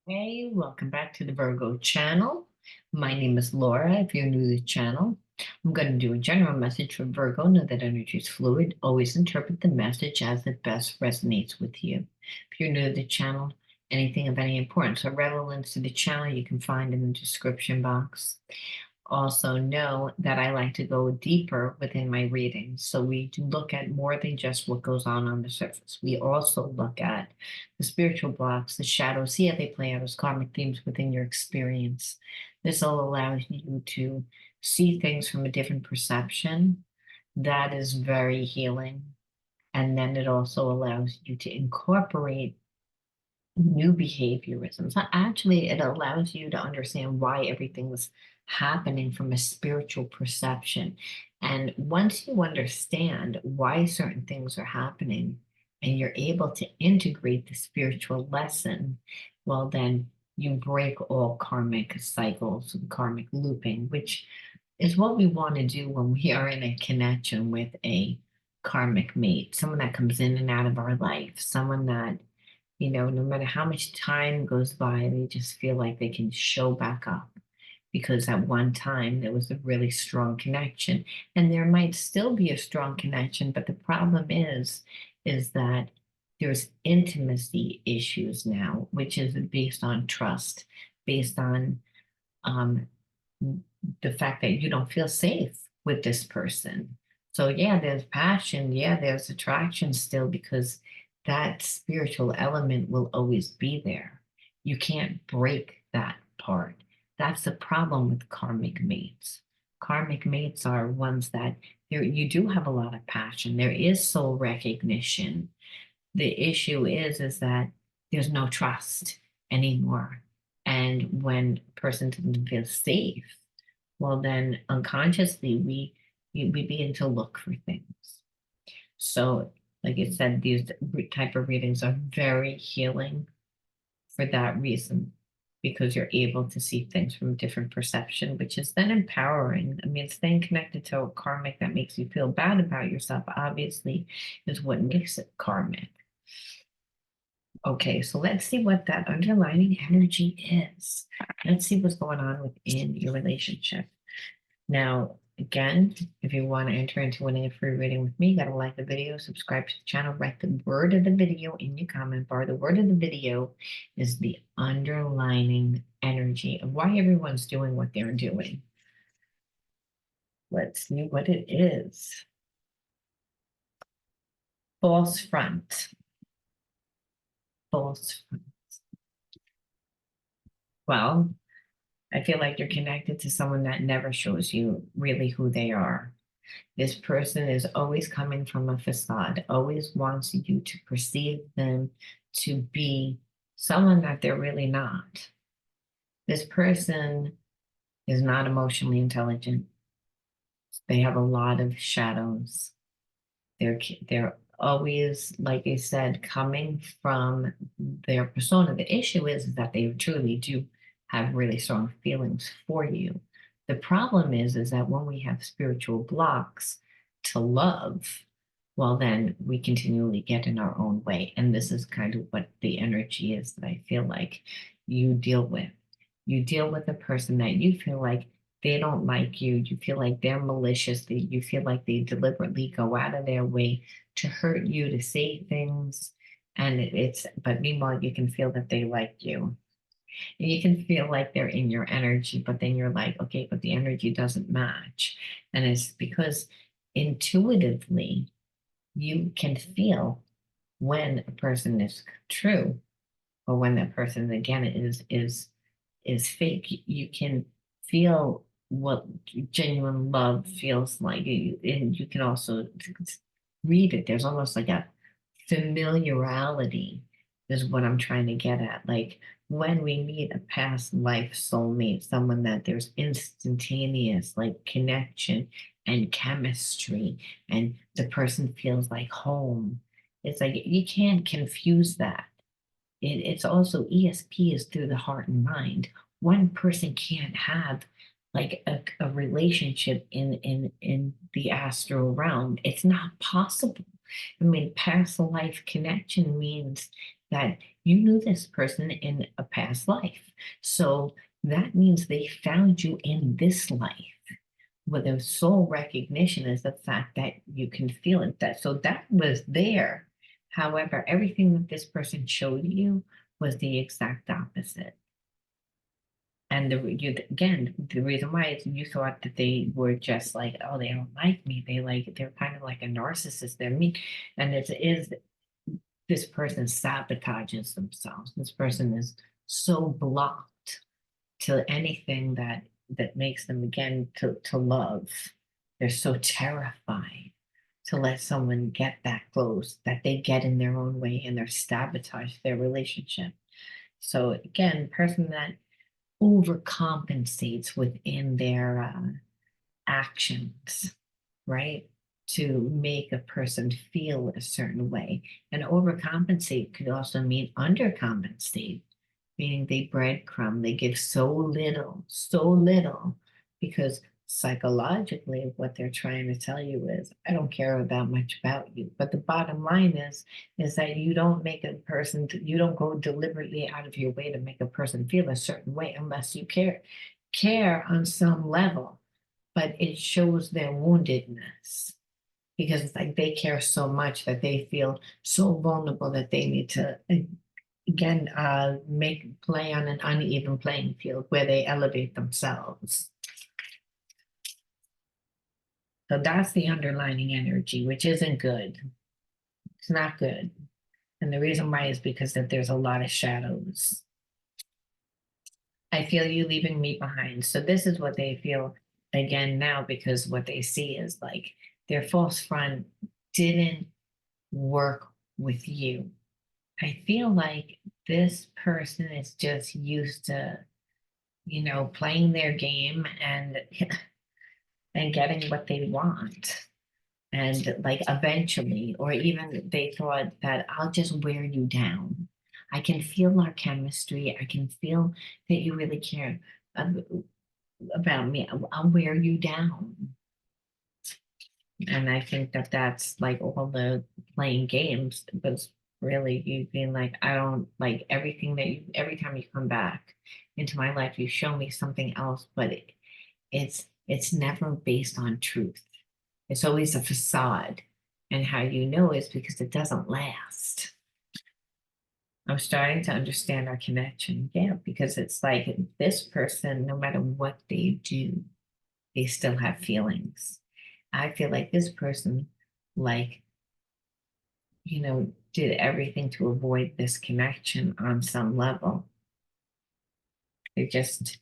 Hey, welcome back to the Virgo channel. My name is Laura. If you're new to the channel, I'm going to do a general message for Virgo. Know that energy is fluid. Always interpret the message as it best resonates with you. If you're new to the channel, anything of any importance or relevance to the channel, you can find in the description box. Also know that I like to go deeper within my readings. So we do look at more than just what goes on the surface. We also look at the spiritual blocks, the shadows, see how they play out as karmic themes within your experience. This all allows you to see things from a different perception. That is very healing. And then it also allows you to incorporate new behaviorisms. Actually, it allows you to understand why everything was happening from a spiritual perception. And once you understand why certain things are happening and you're able to integrate the spiritual lesson, well, then you break all karmic cycles and karmic looping, which is what we want to do when we are in a connection with a karmic mate, someone that comes in and out of our life, someone that no matter how much time goes by, they just feel like they can show back up because at one time there was a really strong connection. And there might still be a strong connection, but the problem is that there's intimacy issues now, which is based on trust, based on um, the fact that you don't feel safe with this person. So, yeah, there's passion. Yeah, there's attraction still because that spiritual element will always be there. You can't break that part. That's the problem with karmic mates. Karmic mates are ones that you do have a lot of passion. There is soul recognition. The issue is that there's no trust anymore. And when a person doesn't feel safe, well, then unconsciously we begin to look for things. So, like I said, these type of readings are very healing for that reason, because you're able to see things from a different perception, which is then empowering. I mean, staying connected to a karmic that makes you feel bad about yourself, obviously, is what makes it karmic. Okay, so let's see what that underlying energy is. Let's see what's going on within your relationship. Now, again, if you want to enter into winning a free reading with me, you got to like the video, subscribe to the channel, write the word of the video in your comment bar. The word of the video is the underlining energy of why everyone's doing what they're doing. Let's see what it is. False front. False front. Well, I feel like you're connected to someone that never shows you really who they are. This person is always coming from a facade, always wants you to perceive them to be someone that they're really not. This person is not emotionally intelligent. They have a lot of shadows. They're always, like I said, coming from their persona. The issue is that they truly do have really strong feelings for you. The problem is that when we have spiritual blocks to love, well, then we continually get in our own way. And this is kind of what the energy is that I feel like you deal with. You deal with a person that you feel like they don't like you. You feel like they're malicious. You feel like they deliberately go out of their way to hurt you, to say things. And but meanwhile, you can feel that they like you. And you can feel like they're in your energy, but then you're like, okay, but the energy doesn't match. And it's because intuitively, you can feel when a person is true or when that person again is fake. You can feel what genuine love feels like, and you can also read it. There's almost like a familiarity is what I'm trying to get at. Like when we meet a past life soulmate, someone that there's instantaneous like connection and chemistry, and the person feels like home. It's like you can't confuse that. It's also ESP is through the heart and mind. One person can't have like a relationship in the astral realm. It's not possible. I mean, past life connection means that you knew this person in a past life. So that means they found you in this life. Where the soul recognition is the fact that you can feel it. That was there. However, everything that this person showed you was the exact opposite. And again, the reason why is you thought that they were just like, oh, they don't like me. They're kind of like a narcissist. They're me. And it is this person sabotages themselves. This person is so blocked to anything that makes them again to love. They're so terrified to let someone get that close that they get in their own way and they're sabotage their relationship. So again, person that overcompensates within their actions, right? To make a person feel a certain way. And overcompensate could also mean undercompensate, meaning they breadcrumb, they give so little, because psychologically what they're trying to tell you is, I don't care that much about you. But the bottom line is that you don't make a person, you don't go deliberately out of your way to make a person feel a certain way unless you care on some level, but it shows their woundedness because it's like they care so much that they feel so vulnerable that they need to again make play on an uneven playing field where they elevate themselves. So that's the underlining energy, which isn't good. It's not good. And the reason why is because that there's a lot of shadows. I feel you leaving me behind. So this is what they feel again now, because what they see is like their false front didn't work with you. I feel like this person is just used to, playing their game and getting what they want. And like eventually, or even they thought that I'll just wear you down. I can feel our chemistry. I can feel that you really care about me. I'll wear you down. And I think that that's like all the playing games, but really you being like, I don't like everything every time you come back into my life, you show me something else, but it's never based on truth. It's always a facade. And how you know is because it doesn't last. I'm starting to understand our connection. Yeah, because it's like this person, no matter what they do, they still have feelings. I feel like this person, like, did everything to avoid this connection on some level. They just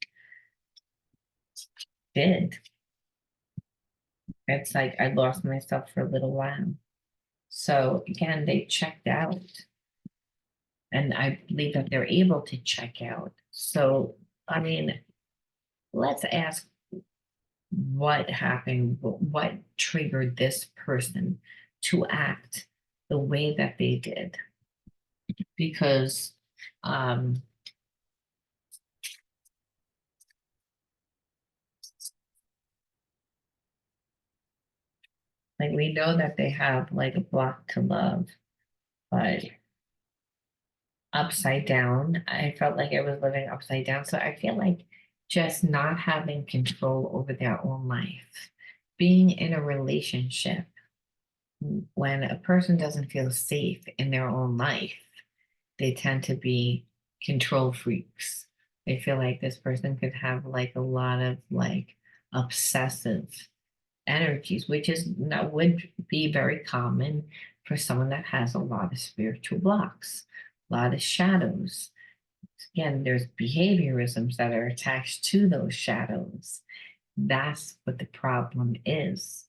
did. It's like I lost myself for a little while. So again, they checked out. And I believe that they're able to check out. So, I mean, let's ask what happened, what triggered this person to act the way that they did. Because like we know that they have like a block to love, but upside down, I felt like I was living upside down. So I feel like just not having control over their own life, being in a relationship when a person doesn't feel safe in their own life, they tend to be control freaks. They feel like this person could have like a lot of like obsessive energies, which is that would be very common for someone that has a lot of spiritual blocks, a lot of shadows. Again, there's behaviorisms that are attached to those shadows. That's what the problem is.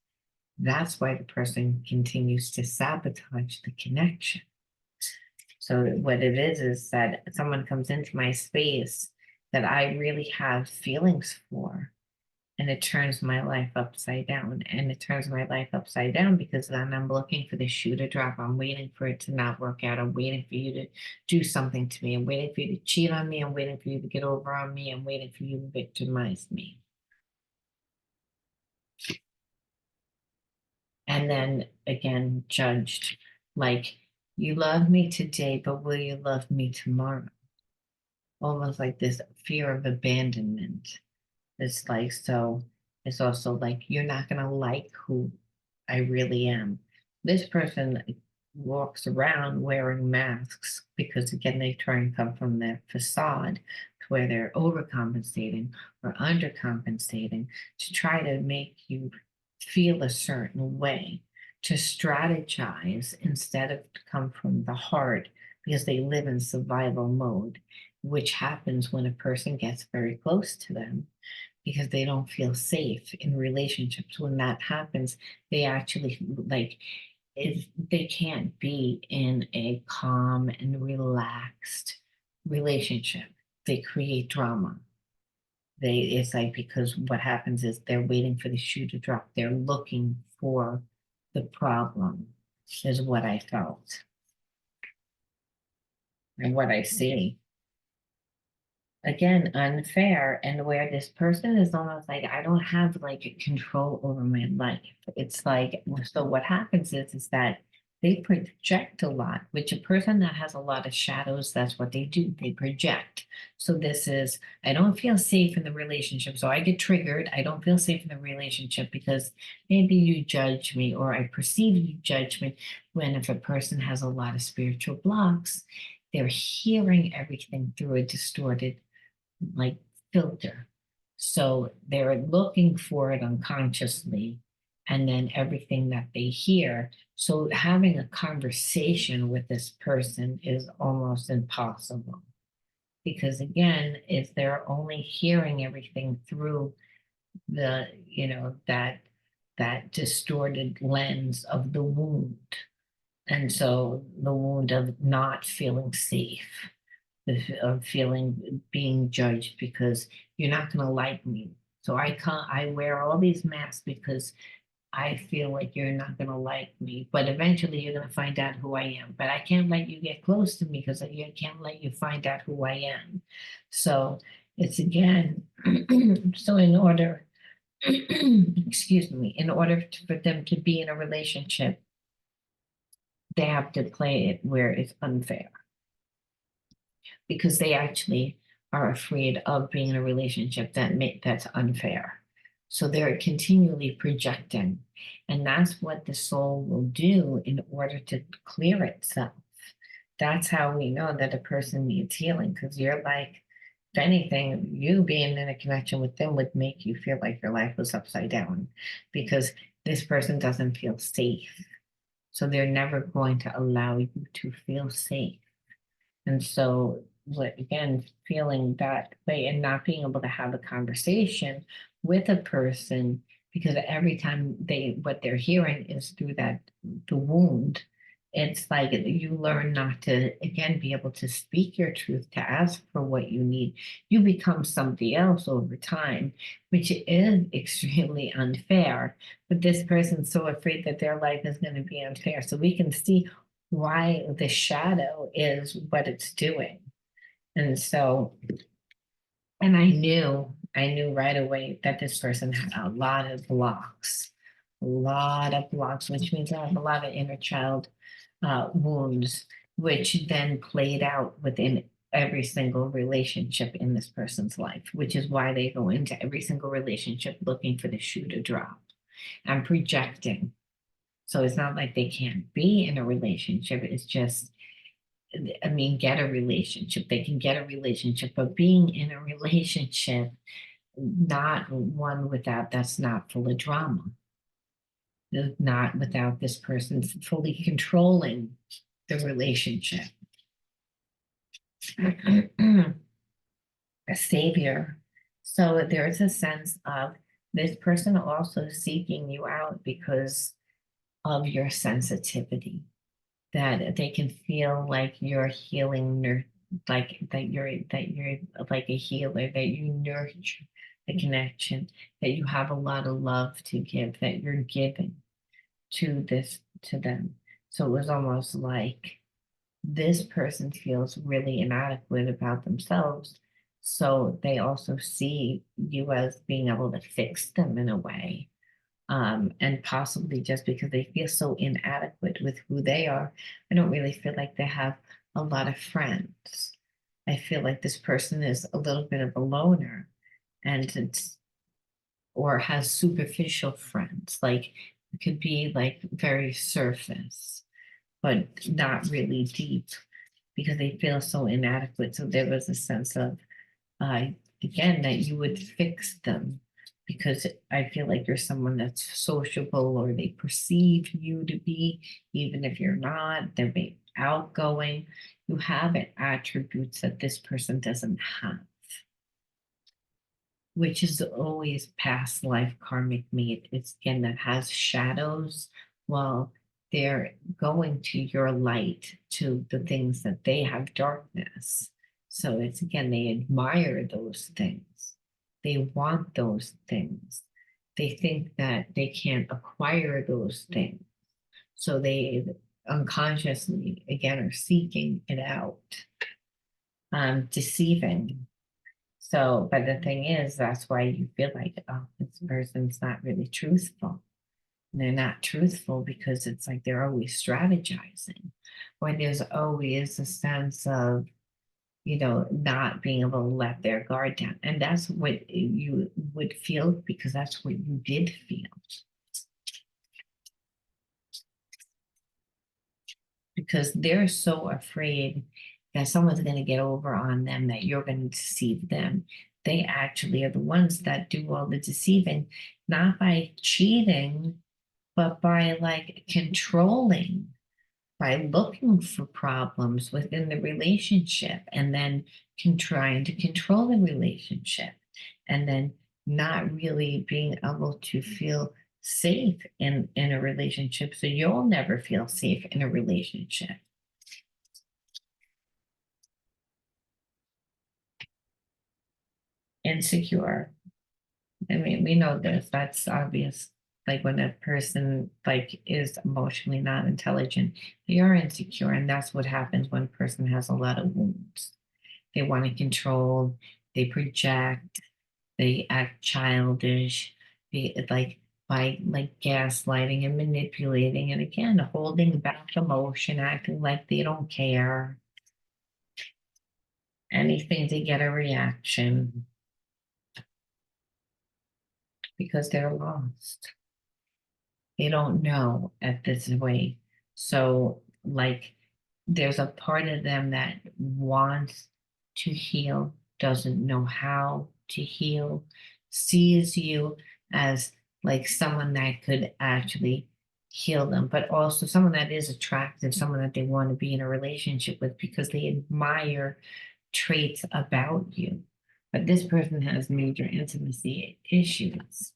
That's why the person continues to sabotage the connection. So what it is that someone comes into my space that I really have feelings for, and it turns my life upside down. And it turns my life upside down because then I'm looking for the shoe to drop. I'm waiting for it to not work out. I'm waiting for you to do something to me. I'm waiting for you to cheat on me. I'm waiting for you to get over on me. I'm waiting for you to victimize me. And then again, judged like You love me today, but will you love me tomorrow? Almost like this fear of abandonment. It's like, so it's also like, you're not going to like who I really am. This person walks around wearing masks because, again, they try and come from their facade to where they're overcompensating or undercompensating to try to make you feel a certain way, to strategize instead of to come from the heart because they live in survival mode, which happens when a person gets very close to them because they don't feel safe in relationships. When that happens, they actually like if they can't be in a calm and relaxed relationship. They create drama. It's like because what happens is they're waiting for the shoe to drop. They're looking for the problem, is what I felt and what I see. Again, unfair, and where this person is almost like, I don't have like a control over my life. It's like, so what happens is that they project a lot, which a person that has a lot of shadows, that's what they do. They project. So this is, I don't feel safe in the relationship. So I get triggered. I don't feel safe in the relationship because maybe you judge me or I perceive you judge me. When if a person has a lot of spiritual blocks, they're hearing everything through a distorted like filter. So they're looking for it unconsciously, and then everything that they hear. So having a conversation with this person is almost impossible because, again, if they're only hearing everything through the, that distorted lens of the wound. And so the wound of not feeling safe, of feeling being judged because you're not going to like me. So I can't, I wear all these masks because I feel like you're not going to like me, but eventually you're going to find out who I am. But I can't let you get close to me because I can't let you find out who I am. So it's again, so in order, excuse me, in order for them to be in a relationship, they have to play it where it's unfair because they actually are afraid of being in a relationship that's unfair. So they're continually projecting. And that's what the soul will do in order to clear itself. That's how we know that a person needs healing, because you're like, if anything, you being in a connection with them would make you feel like your life was upside down because this person doesn't feel safe. So they're never going to allow you to feel safe. And so, again, feeling that way and not being able to have a conversation with a person because every time what they're hearing is through the wound, it's like you learn not to, again, be able to speak your truth, to ask for what you need. You become somebody else over time, which is extremely unfair. But this person's so afraid that their life is going to be unfair. So we can see why the shadow is what it's doing. And so, and I knew right away that this person had a lot of blocks, which means I have a lot of inner child wounds, which then played out within every single relationship in this person's life, which is why they go into every single relationship looking for the shoe to drop and projecting. So it's not like they can't be in a relationship. It's just, I mean, get a relationship. They can get a relationship, but being in a relationship, not one without, that's not full of drama, not without this person fully controlling the relationship. A savior. So there's a sense of this person also seeking you out because of your sensitivity, that they can feel like you're healing, like that you're like a healer, that you nurture the connection, that you have a lot of love to give, that you're giving to them. So it was almost like this person feels really inadequate about themselves. So they also see you as being able to fix them in a way. And possibly just because they feel so inadequate with who they are, I don't really feel like they have a lot of friends. I feel like this person is a little bit of a loner and it's or has superficial friends. Like it could be like very surface, but not really deep because they feel so inadequate. So there was a sense of uh, again, that you would fix them because I feel like you're someone that's sociable or they perceive you to be, even if you're not, they're being outgoing. You have attributes that this person doesn't have, which is always past life karmic mate. It's again that has shadows while they're going to your light, to the things that they have darkness. So it's again, they admire those things. They want those things. They think that they can't acquire those things. So they unconsciously, again, are seeking it out, deceiving. So, but the thing is, that's why you feel like, oh, this person's not really truthful. And they're not truthful because it's like they're always strategizing, or there's always a sense of, not being able to let their guard down. And that's what you would feel because that's what you did feel. Because they're so afraid that someone's going to get over on them, that you're going to deceive them. They actually are the ones that do all the deceiving, not by cheating, but by like controlling, by looking for problems within the relationship and then trying to control the relationship and then not really being able to feel safe in a relationship. So you'll never feel safe in a relationship. Insecure. I mean, we know this, that's obvious. Like when a person like is emotionally not intelligent, they are insecure, and that's what happens when a person has a lot of wounds. They want to control, they project, they act childish, they like by like gaslighting and manipulating, and again holding back emotion, acting like they don't care. Anything to get a reaction because they're lost. They don't know at this way. So, like, there's a part of them that wants to heal, doesn't know how to heal, sees you as like someone that could actually heal them, but also someone that is attractive, someone that they want to be in a relationship with because they admire traits about you. But this person has major intimacy issues.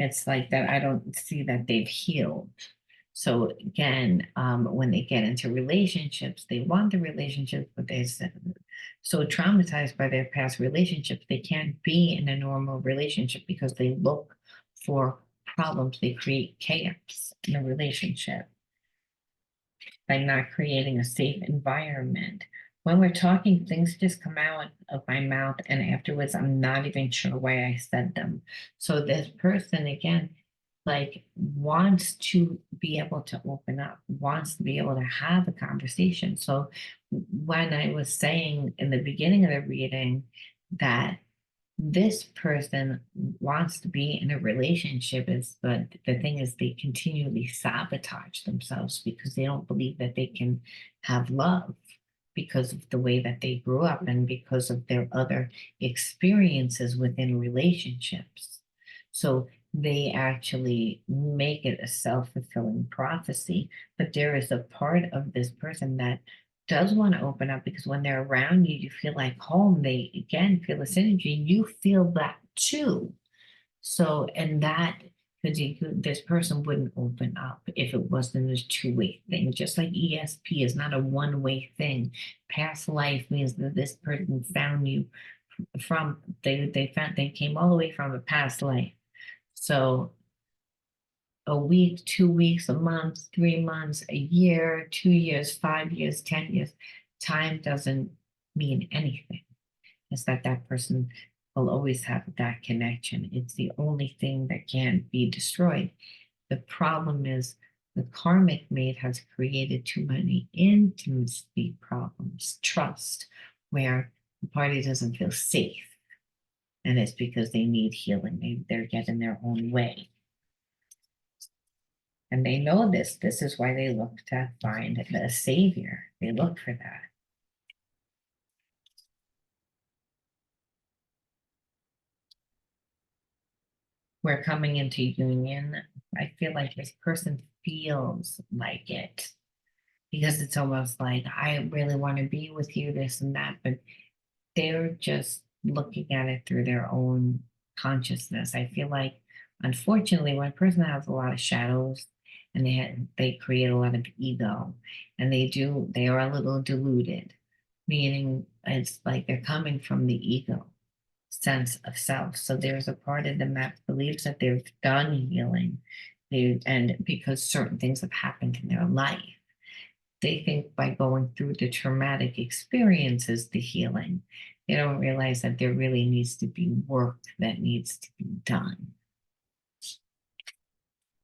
It's like that I don't see that they've healed. So again, when they get into relationships, they want the relationship, but they're so traumatized by their past relationships, they can't be in a normal relationship because they look for problems. They create chaos in a relationship by not creating a safe environment. When we're talking, things just come out of my mouth, and afterwards, I'm not even sure why I said them. So this person, again, like wants to be able to open up, wants to be able to have a conversation. So when I was saying in the beginning of the reading that this person wants to be in a relationship is, but the thing is they continually sabotage themselves because they don't believe that they can have love because of the way that they grew up and because of their other experiences within relationships. So they actually make it a self-fulfilling prophecy, but there is a part of this person that does want to open up because when they're around you, you feel like home. They again feel this energy. You feel that too. So, and that because this person wouldn't open up if it wasn't a two-way thing. Just like ESP is not a one-way thing. Past life means that this person found you from they came all the way from a past life. So a week, 2 weeks, a month, 3 months, a year, 2 years, 5 years, 10 years. Time doesn't mean anything. It's that that person will always have that connection. It's the only thing that can't be destroyed. The problem is the karmic mate has created too many intimacy problems, trust, where the party doesn't feel safe. And it's because they need healing. They're getting their own way. And they know this. This is why they look to find a savior. They look for that. We're coming into union. I feel like this person feels like it because it's almost like, I really want to be with you, this and that, but they're just looking at it through their own consciousness. I feel like, unfortunately, when a person has a lot of shadows and they create a lot of ego, and they are a little deluded, meaning it's like they're coming from the ego sense of self. So there's a part of them that believes that they've done healing, and because certain things have happened in their life, they think by going through the traumatic experiences, the healing, they don't realize that there really needs to be work that needs to be done,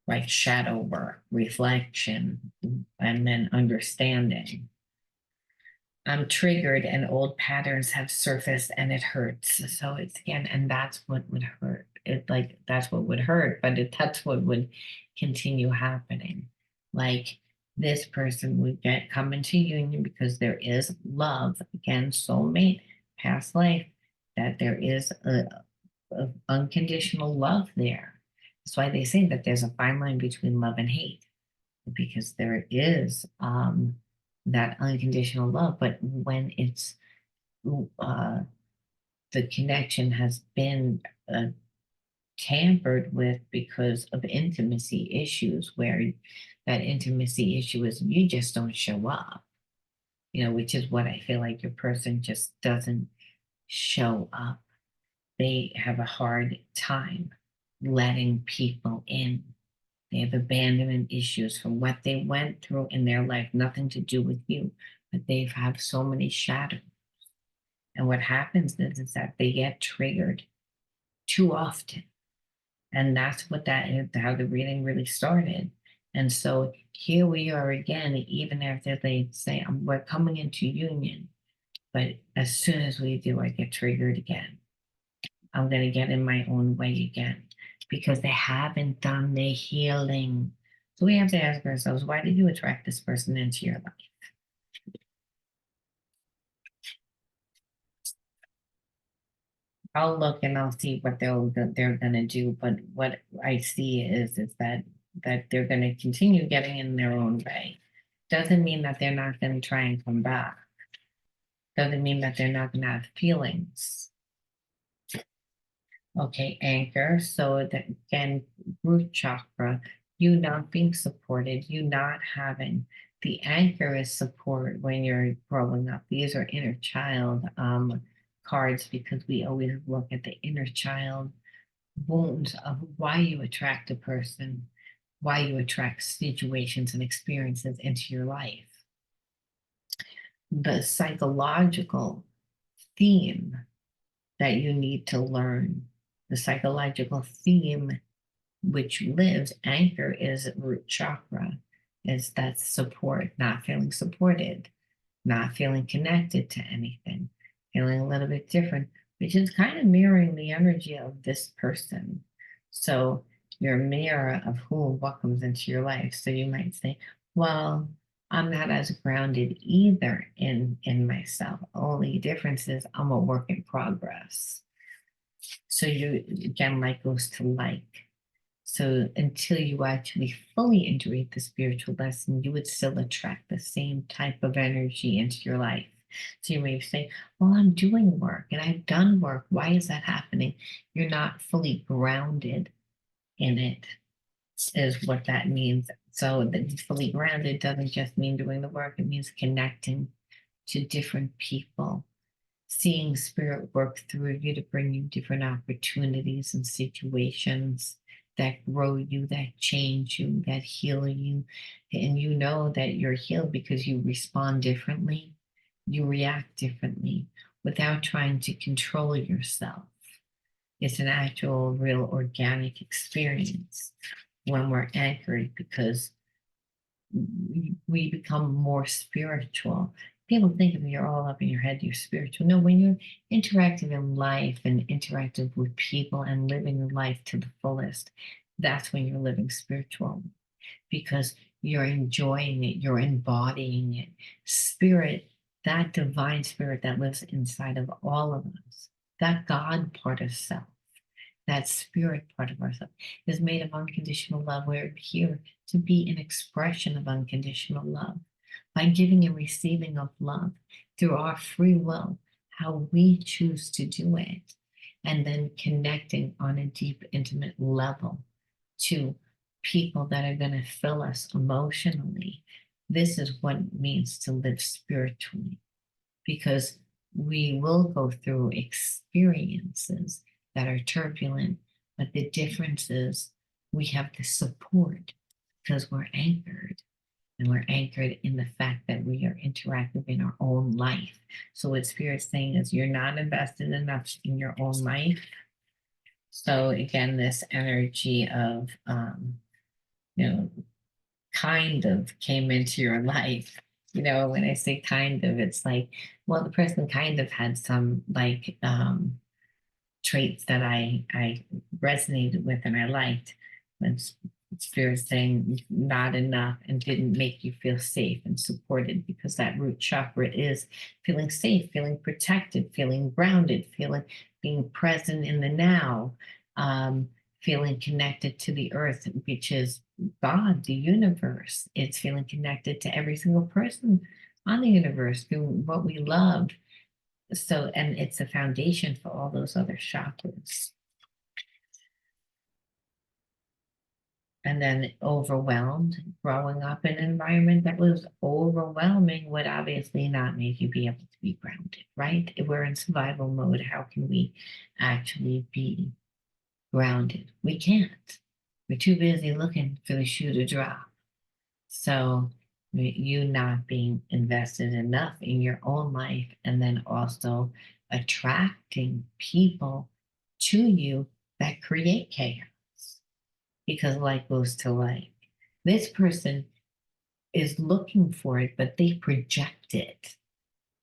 like shadow work, reflection, and then understanding. I'm triggered and old patterns have surfaced and it hurts. So it's again, and that's what would hurt. It like that's what would hurt, but that's what would continue happening. Like this person would come into union because there is love, again, soulmate, past life, that there is a unconditional love there. That's why they say that there's a fine line between love and hate, because there is that unconditional love. But when it's uh, the connection has been tampered with because of intimacy issues, where that intimacy issue is you just don't show up, which is what I feel like your person just doesn't show up. They have a hard time letting people in. They have abandonment issues from what they went through in their life, nothing to do with you, but they've had so many shadows. And what happens is that they get triggered too often. And that's what that is, how the reading really started. And so here we are again, even after they say, we're coming into union. But as soon as we do, I get triggered again. I'm going to get in my own way again because they haven't done the healing. So we have to ask ourselves, why did you attract this person into your life? I'll look and I'll see what they're going to do. But what I see is that they're going to continue getting in their own way. Doesn't mean that they're not going to try and come back. Doesn't mean that they're not going to have feelings. Okay, anchor. So that again, root chakra, you not being supported, you not having the anchor is support when you're growing up. These are inner child cards because we always look at the inner child wounds of why you attract a person, why you attract situations and experiences into your life. The psychological theme that you need to learn, the psychological theme which lives, anchor is root chakra, is that support, not feeling supported, not feeling connected to anything, feeling a little bit different, which is kind of mirroring the energy of this person. So you're a mirror of who and what comes into your life. So you might say, well, I'm not as grounded either in myself. Only difference is I'm a work in progress. So you again, like goes to like. So until you actually fully integrate the spiritual lesson, you would still attract the same type of energy into your life. So you may say, well, I'm doing work and I've done work. Why is that happening? You're not fully grounded in it, is what that means. So that fully grounded doesn't just mean doing the work, it means connecting to different people, seeing spirit work through you to bring you different opportunities and situations that grow you, that change you, that heal you. And you know that you're healed because you respond differently, you react differently without trying to control yourself. It's an actual, real organic experience when we're anchored, because we become more spiritual. People think if you're all up in your head, you're spiritual. No, when you're interactive in life and interactive with people and living your life to the fullest, that's when you're living spiritual, because you're enjoying it, you're embodying it. Spirit, that divine spirit that lives inside of all of us, that God part of self, that spirit part of ourselves, is made of unconditional love. We're here to be an expression of unconditional love by giving and receiving of love through our free will, how we choose to do it, and then connecting on a deep, intimate level to people that are going to fill us emotionally. This is what it means to live spiritually, because we will go through experiences that are turbulent, but the difference is we have the support because we're anchored. And we're anchored in the fact that we are interactive in our own life. So what Spirit's saying is you're not invested enough in your own life. So again, this energy of, you know, kind of came into your life. When I say kind of, it's like, well, the person kind of had some like traits that I resonated with and I liked. When Spirit saying not enough and didn't make you feel safe and supported, because that root chakra is feeling safe, feeling protected, feeling grounded, feeling being present in the now, um, feeling connected to the earth, which is God, the universe. It's feeling connected to every single person on the universe, doing what we love. So, and it's a foundation for all those other chakras. And then overwhelmed, growing up in an environment that was overwhelming would obviously not make you be able to be grounded, right? If we're in survival mode, how can we actually be grounded? We can't. We're too busy looking for the shoe to drop. So you not being invested enough in your own life, and then also attracting people to you that create chaos, because like goes to like. This person is looking for it, but they project it.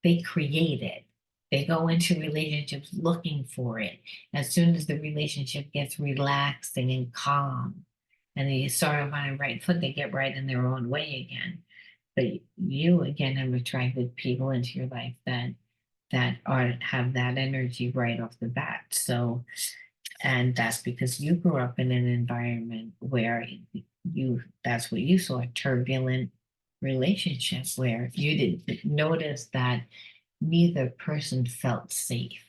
They create it. They go into relationships looking for it. As soon as the relationship gets relaxing and calm, and they start off on a right foot, they get right in their own way again. But you again have attracted people into your life that are have that energy right off the bat. So, and that's because you grew up in an environment where that's what you saw, a turbulent relationship where you didn't notice that neither person felt safe,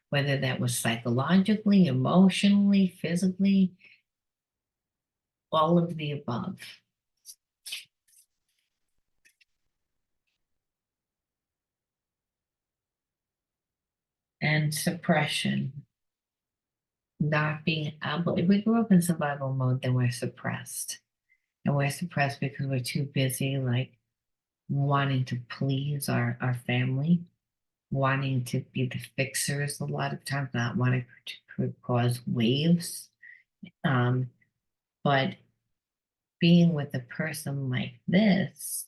whether that was psychologically, emotionally, physically, all of the above. And suppression, not being able, if we grew up in survival mode, then we're suppressed. And we're suppressed because we're too busy, like wanting to please our family, wanting to be the fixers a lot of times, not wanting to cause waves. Um, but being with a person like this,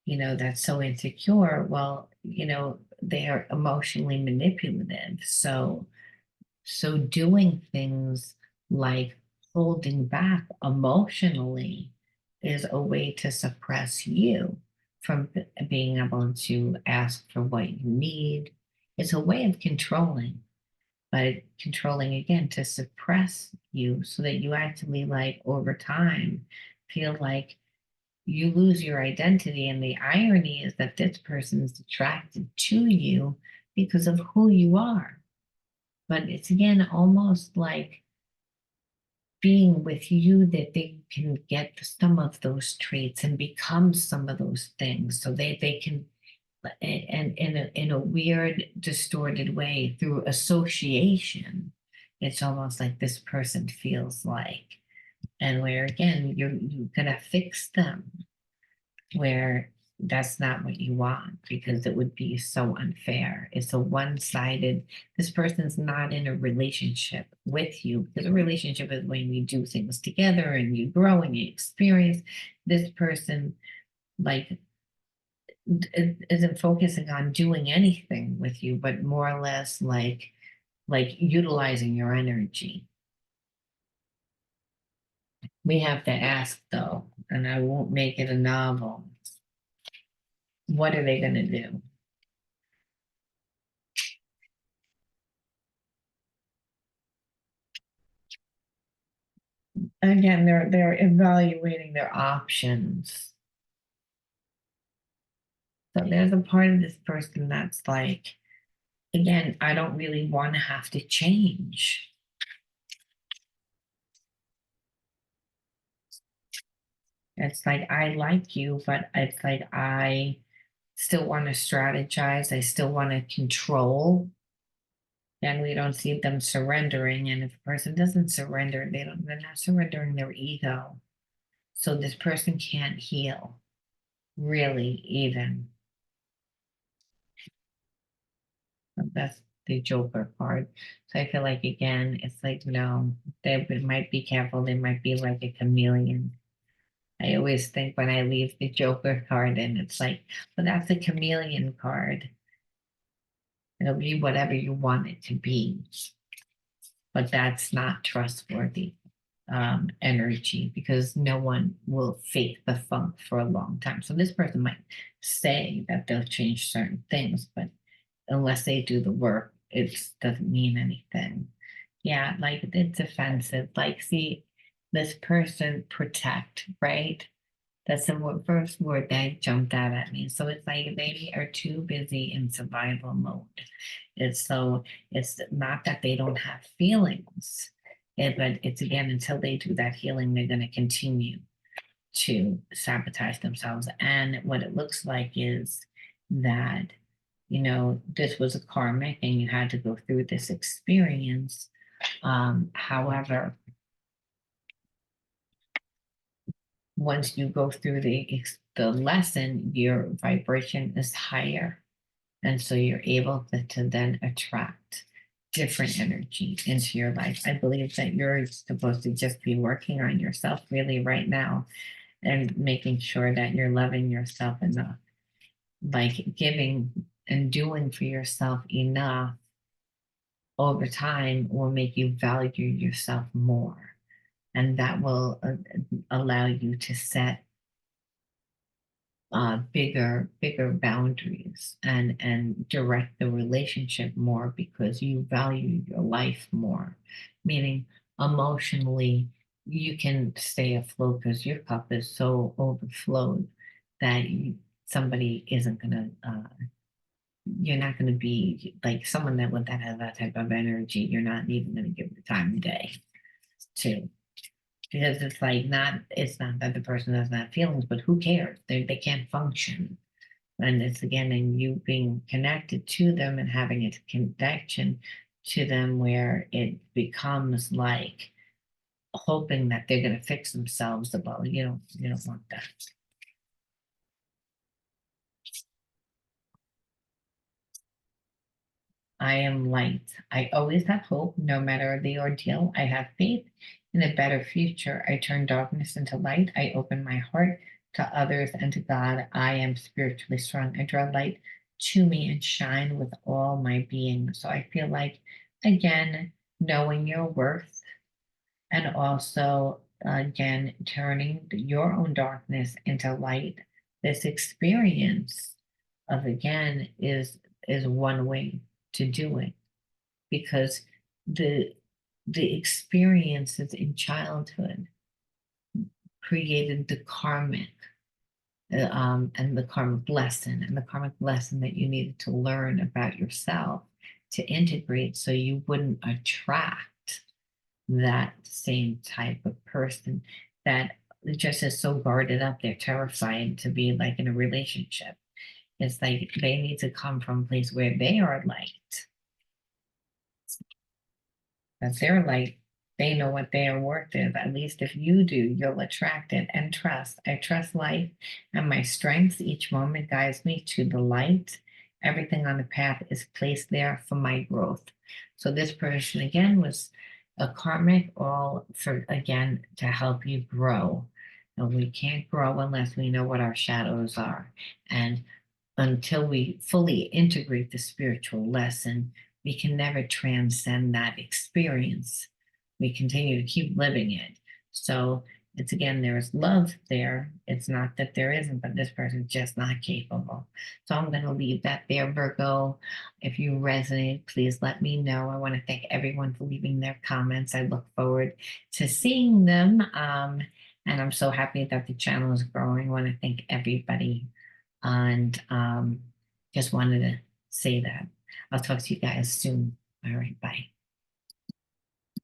that's so insecure, well, they are emotionally manipulative. So doing things like holding back emotionally is a way to suppress you from being able to ask for what you need. It's a way of controlling, but controlling again to suppress you so that you actually, like, over time, feel like you lose your identity. And the irony is that this person is attracted to you because of who you are. But it's again almost like being with you that they can get some of those traits and become some of those things, so they can, and in a weird distorted way, through association, it's almost like this person feels like, and where again you're gonna fix them, where that's not what you want, because it would be so unfair. It's a one-sided, this person's not in a relationship with you, because a relationship is when you do things together and you grow and you experience. This person, like, isn't focusing on doing anything with you, but more or less like utilizing your energy. We have to ask though, and I won't make it a novel. What are they going to do? Again, they're evaluating their options. So there's a part of this person that's like, again, I don't really want to have to change. It's like I like you, but it's like I still want to strategize. I still want to control. And we don't see them surrendering. And if a person doesn't surrender, they're not surrendering their ego. So this person can't heal, really, even. That's the Joker card. So I feel like, again, it's like, no, they might be careful. They might be like a chameleon. I always think when I leave the Joker card and it's like, well, that's a chameleon card. It'll be whatever you want it to be, but that's not trustworthy energy, because no one will fake the funk for a long time. So this person might say that they'll change certain things, but unless they do the work, it doesn't mean anything. Yeah, like it's offensive. Like, see, this person protect, right? That's the first word that jumped out at me. So it's like they are too busy in survival mode. It's so it's not that they don't have feelings, but it's, again, until they do that healing, they're going to continue to sabotage themselves. And what it looks like is that, this was a karmic and you had to go through this experience. However, once you go through the lesson, your vibration is higher. And so you're able to then attract different energy into your life. I believe that you're supposed to just be working on yourself really right now and making sure that you're loving yourself enough, like giving and doing for yourself enough over time will make you value yourself more. And that will allow you to set bigger boundaries and direct the relationship more, because you value your life more, meaning emotionally you can stay afloat because your cup is so overflowed that somebody isn't gonna you're not going to be like someone that has that type of energy. You're not even going to give the time of day to, because it's like, it's not that the person doesn't have feelings, but who cares? They can't function. And it's, again, and you being connected to them and having a connection to them where it becomes like hoping that they're going to fix themselves. About you don't want that. I am light. I always have hope, no matter the ordeal. I have faith in a better future. I turn darkness into light. I open my heart to others and to God. I am spiritually strong. I draw light to me and shine with all my being. So I feel like, again, knowing your worth, and also, again, turning your own darkness into light. This experience of, again, is one way to do it, because the the experiences in childhood created the karmic and the karmic lesson that you needed to learn about yourself to integrate, so you wouldn't attract that same type of person that just is so guarded up. They're terrified to be like in a relationship. It's like they need to come from a place where they are light, that they're light, They know what their worth is. At least if you do, you'll attract it. And trust. I trust life and my strengths. Each moment guides me to the light. Everything on the path is placed there for my growth. So this person again was a karmic, all for again to help you grow. And we can't grow unless we know what our shadows are. And until we fully integrate the spiritual lesson, we can never transcend that experience. We continue to keep living it. So it's again, there's love there. It's not that there isn't, but this person's just not capable. So I'm going to leave that there, Virgo. If you resonate, please let me know. I want to thank everyone for leaving their comments. I look forward to seeing them. And I'm so happy that the channel is growing. I want to thank everybody and just wanted to say that. I'll talk to you guys soon. All right, bye.